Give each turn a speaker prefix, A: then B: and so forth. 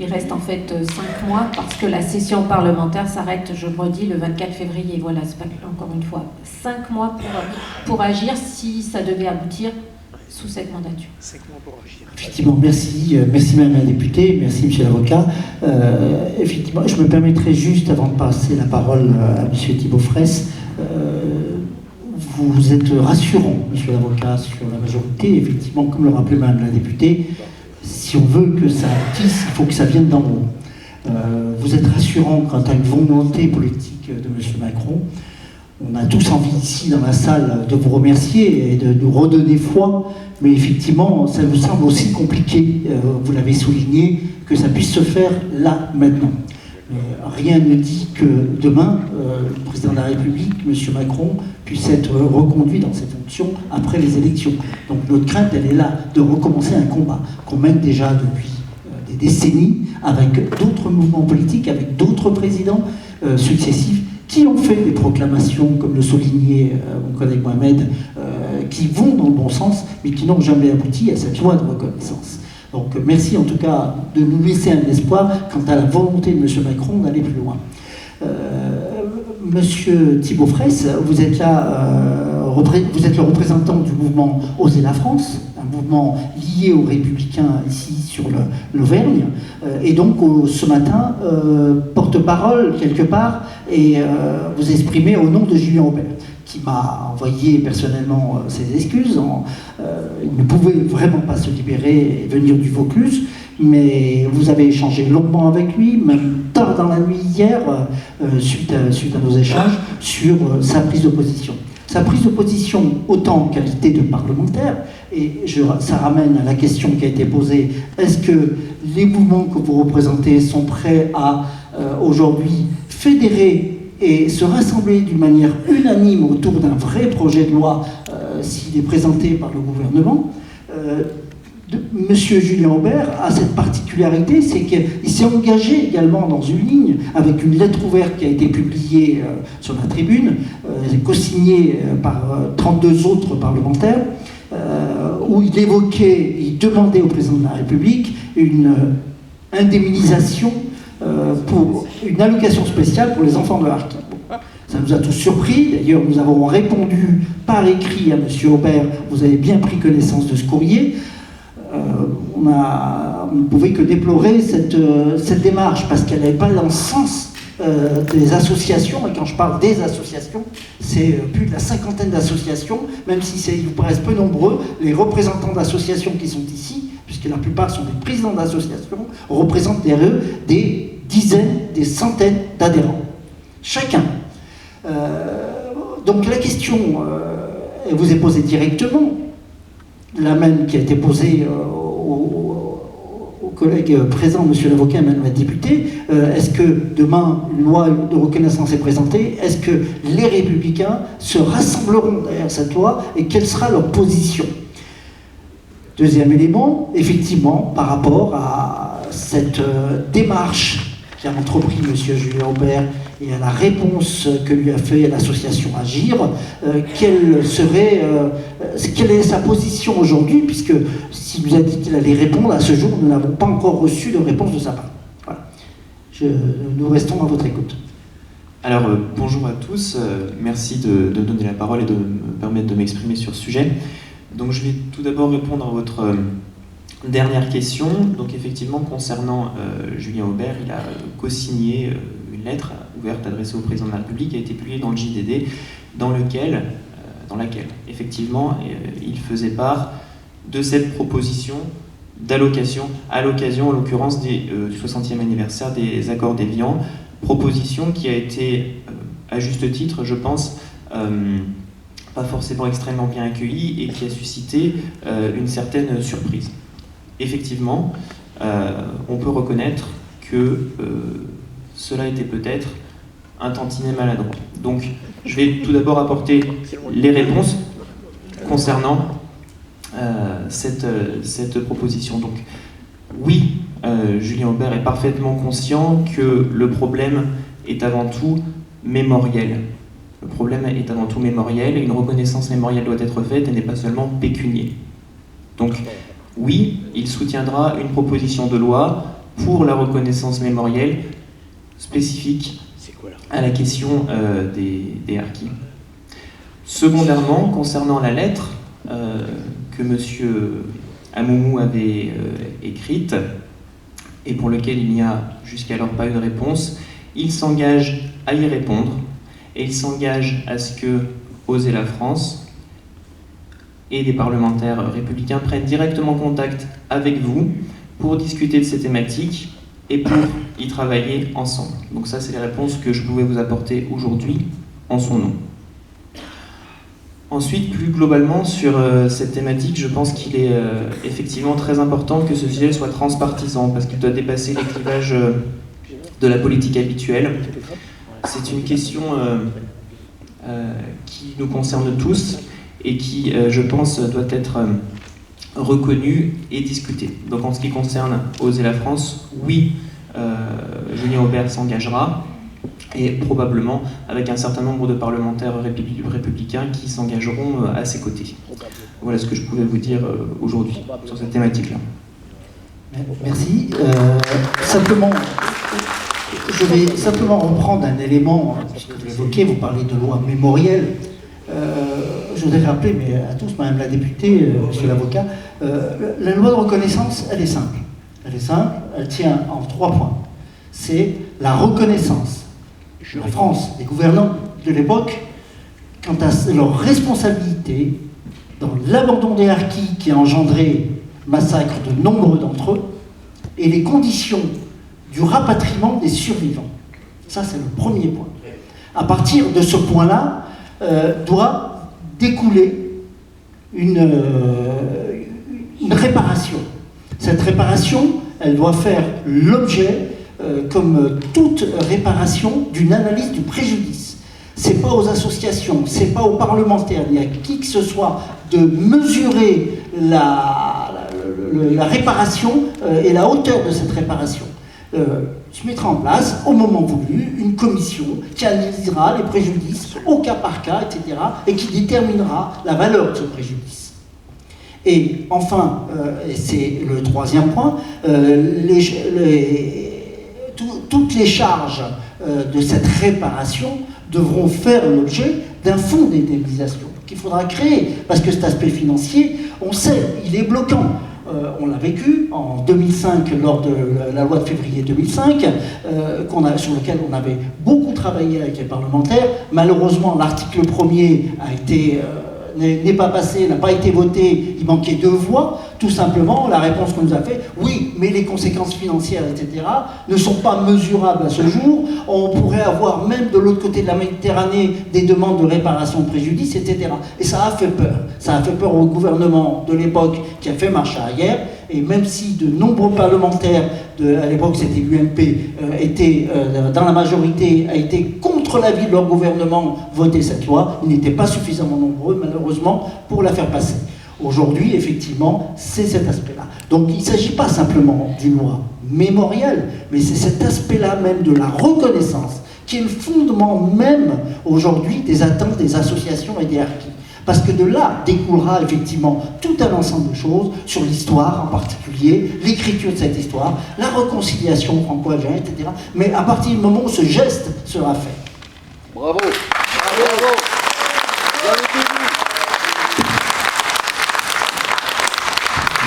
A: Il reste en fait 5 mois parce que la session parlementaire s'arrête, je le redis, le 24 février. Voilà, c'est pas encore une fois 5 mois pour agir si ça devait aboutir sous cette mandature.
B: 5 mois pour agir.
C: Effectivement, merci Madame la députée, merci Monsieur l'avocat. Effectivement, je me permettrai juste, avant de passer la parole à Monsieur Thibault Fraisse, vous êtes rassurant, Monsieur l'avocat, sur la majorité. Effectivement, comme le rappelait Madame la députée, si on veut que ça aboutisse, il faut que ça vienne d'en haut. Vous êtes rassurant quant à une volonté politique de M. Macron. On a tous envie ici dans la salle de vous remercier et de nous redonner foi, mais effectivement, ça nous semble aussi compliqué, vous l'avez souligné, que ça puisse se faire là, maintenant. Rien ne dit que demain, le président de la République, M. Macron, puisse être reconduit dans ses fonctions après les élections. Donc notre crainte, elle est là, de recommencer un combat qu'on mène déjà depuis des décennies, avec d'autres mouvements politiques, avec d'autres présidents successifs, qui ont fait des proclamations, comme le soulignait mon collègue Mohamed, qui vont dans le bon sens, mais qui n'ont jamais abouti à cette loi de reconnaissance. Donc merci en tout cas de nous laisser un espoir quant à la volonté de M. Macron d'aller plus loin. Monsieur Thibault Fraisse, vous êtes là, vous êtes le représentant du mouvement Osez la France, un mouvement lié aux Républicains ici sur l'Auvergne, et donc ce matin, porte-parole quelque part, et vous exprimez au nom de Julien Aubert, qui m'a envoyé personnellement ses excuses. Il ne pouvait vraiment pas se libérer et venir du Vaucluse, mais vous avez échangé longuement avec lui, même tard dans la nuit hier, suite à nos échanges, sur sa prise de position. Sa prise de position autant en qualité de parlementaire, et ça ramène à la question qui a été posée, est-ce que les mouvements que vous représentez sont prêts à aujourd'hui fédérer et se rassembler d'une manière unanime autour d'un vrai projet de loi s'il est présenté par le gouvernement? Monsieur Julien Aubert a cette particularité, c'est qu'il s'est engagé également dans une ligne avec une lettre ouverte qui a été publiée sur la tribune, co-signée par 32 autres parlementaires, où il évoquait, il demandait au président de la République une indemnisation pour une allocation spéciale pour les enfants de harkis. Ça nous a tous surpris. D'ailleurs, nous avons répondu par écrit à M. Aubert. Vous avez bien pris connaissance de ce courrier. On ne pouvait que déplorer cette démarche parce qu'elle n'allait pas dans le sens des associations. Et quand je parle des associations, c'est plus de la cinquantaine d'associations, même si ils vous paraissent peu nombreux. Les représentants d'associations qui sont ici, puisque la plupart sont des présidents d'associations, représentent des dizaines, des centaines d'adhérents. Chacun. Donc la question, elle vous est posée directement, la même qui a été posée aux collègues présents, monsieur l'avocat et madame la députée. Est-ce que demain, une loi de reconnaissance est présentée? Est-ce que les Républicains se rassembleront derrière cette loi et quelle sera leur position? Deuxième élément, effectivement, par rapport à cette démarche qu'a entrepris M. Julien Aubert et à la réponse que lui a fait l'association Agir, quelle est sa position aujourd'hui, puisque s'il nous a dit qu'il allait répondre, à ce jour, nous n'avons pas encore reçu de réponse de sa part. Voilà. Nous restons à votre écoute.
D: Alors, bonjour à tous, merci de me donner la parole et de me permettre de m'exprimer sur ce sujet. Donc je vais tout d'abord répondre à votre dernière question. Donc effectivement, concernant Julien Aubert, il a co-signé une lettre ouverte adressée au président de la République qui a été publiée dans le JDD, dans laquelle effectivement il faisait part de cette proposition d'allocation à l'occasion, en l'occurrence, du 60e anniversaire des accords d'Évian, proposition qui a été, à juste titre, je pense, pas forcément extrêmement bien accueillie et qui a suscité une certaine surprise. Effectivement, on peut reconnaître que cela était peut-être un tantinet maladroit. Donc, je vais tout d'abord apporter les réponses concernant cette proposition. Donc, oui, Julien Aubert est parfaitement conscient que le problème est avant tout mémoriel. Le problème est avant tout mémoriel et une reconnaissance mémorielle doit être faite et n'est pas seulement pécuniaire. Donc, oui, il soutiendra une proposition de loi pour la reconnaissance mémorielle spécifique à la question des harkis. Secondairement, concernant la lettre que M. Amoumou avait écrite, et pour lequel il n'y a jusqu'alors pas eu de réponse, il s'engage à y répondre, et il s'engage à ce que Oser la France et des parlementaires républicains prennent directement contact avec vous pour discuter de ces thématiques et pour y travailler ensemble. Donc ça, c'est les réponses que je pouvais vous apporter aujourd'hui en son nom. Ensuite, plus globalement sur cette thématique, je pense qu'il est effectivement très important que ce sujet soit transpartisan, parce qu'il doit dépasser les clivages de la politique habituelle. C'est une question qui nous concerne tous et qui, je pense, doit être reconnue et discutée. Donc en ce qui concerne Oser la France, oui, Julien Aubert s'engagera, et probablement avec un certain nombre de parlementaires républicains qui s'engageront à ses côtés. Voilà ce que je pouvais vous dire aujourd'hui sur cette thématique-là.
C: Merci. Simplement, je vais simplement reprendre un élément, puisque vous l'évoquez, vous parlez de loi mémorielle. Je voudrais rappeler, mais à tous, Madame la députée, Monsieur l'avocat, la loi de reconnaissance, elle est simple. Elle est simple, elle tient en 3 points. C'est la reconnaissance de la France, des gouvernants de l'époque, quant à leur responsabilité dans l'abandon des harkis qui a engendré le massacre de nombreux d'entre eux, et les conditions du rapatriement des survivants. Ça, c'est le premier point. À partir de ce point-là, doit découler une réparation. Cette réparation, elle doit faire l'objet, comme toute réparation, d'une analyse du préjudice. C'est pas aux associations, c'est pas aux parlementaires, ni à qui que ce soit de mesurer la réparation et la hauteur de cette réparation. Se mettra en place, au moment voulu, une commission qui analysera les préjudices au cas par cas, etc., et qui déterminera la valeur de ce préjudice. Et enfin, et c'est le 3e point, toutes les charges de cette réparation devront faire l'objet d'un fonds d'indemnisation qu'il faudra créer, parce que cet aspect financier, on sait, il est bloquant. On l'a vécu en 2005 lors de la loi de février 2005, sur lequel on avait beaucoup travaillé avec les parlementaires. Malheureusement, l'article 1er n'est pas passé, n'a pas été voté, il manquait 2 voix. Tout simplement, la réponse qu'on nous a fait, oui, mais les conséquences financières, etc., ne sont pas mesurables à ce jour. On pourrait avoir même de l'autre côté de la Méditerranée des demandes de réparation de préjudice, etc. Et ça a fait peur. Ça a fait peur au gouvernement de l'époque qui a fait marche arrière. Et même si de nombreux parlementaires, à l'époque c'était l'UMP, étaient dans la majorité, a été contre l'avis de leur gouvernement voter cette loi, ils n'étaient pas suffisamment nombreux, malheureusement, pour la faire passer. Aujourd'hui, effectivement, c'est cet aspect-là. Donc il ne s'agit pas simplement d'une loi mémorielle, mais c'est cet aspect-là même de la reconnaissance qui est le fondement même aujourd'hui des attentes des associations et des harkis. Parce que de là découlera effectivement tout un ensemble de choses sur l'histoire en particulier, l'écriture de cette histoire, la réconciliation franco-algérienne, etc. Mais à partir du moment où ce geste sera fait.
B: Bravo.